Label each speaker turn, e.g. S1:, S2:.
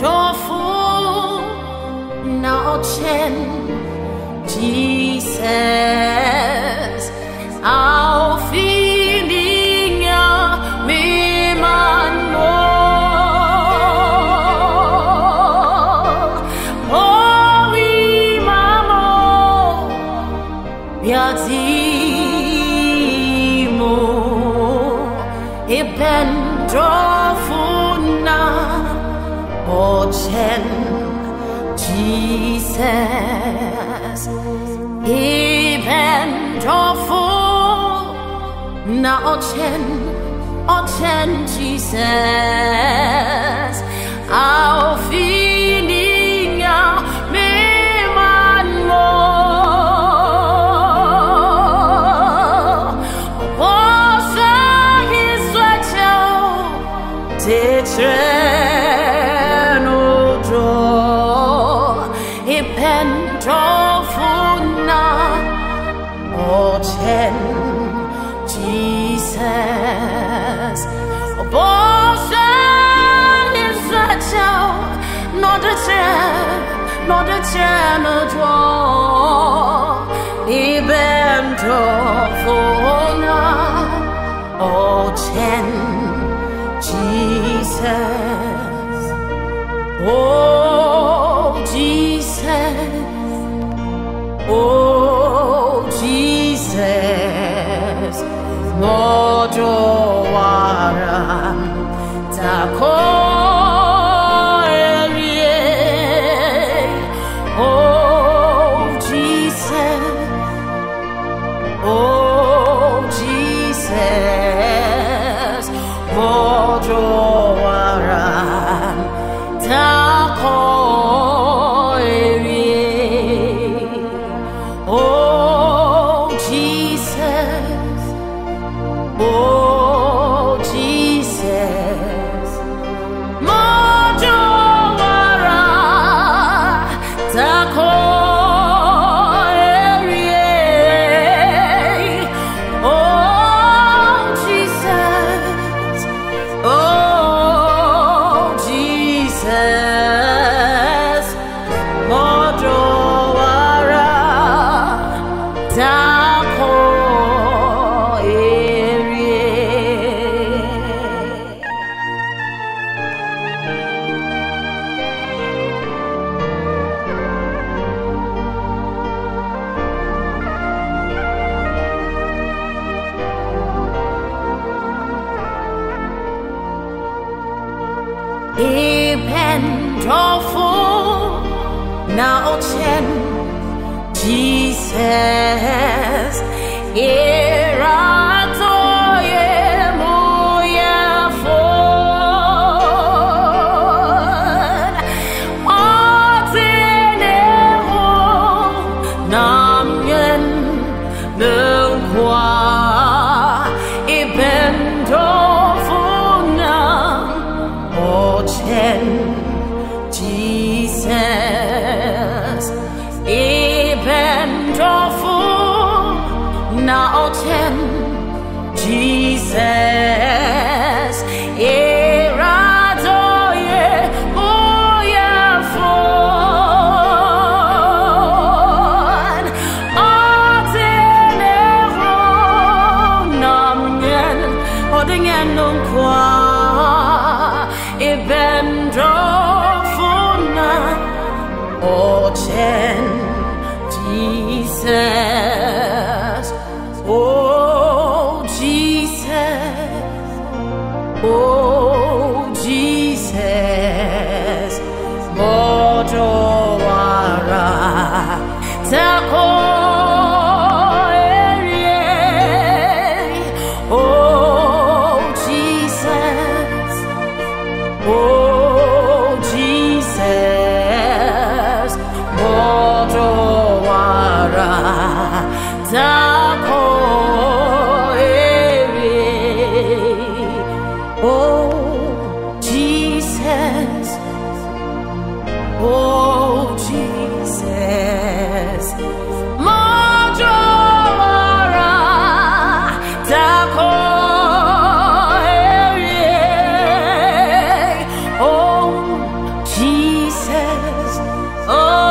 S1: Dofo na ochen Jesus au fininga me man mo we mamo biazimo Eb3n Dofo na ochen Jesus Eb3n Dofo na ochen Jesus au fininga me man mo osa hiswacho tetreno dro Eb3n Dofo na ochen Jesus Bosa is such a not a channel draw Eb3n Dofo na ochen Jesus oh Jesus oh Jesus mojo waram tako oh Jesus mojo waram tako oh Jesus oh Jesus mojo wara tako oh Jesus mojo wara tako Eb3n Dofo na ochen Jesus erato ye moya fon atenero namyen nengwa Eb3n Dofo na ochen Jesus Eb3n Dofo na ochen Jesus erato ye moya fon atenero namyen odingen nunkwa Eb3n Dofo na ochen Jesus oh Jesus mojo wara tako oh Jesus mojo wara tako oh Oh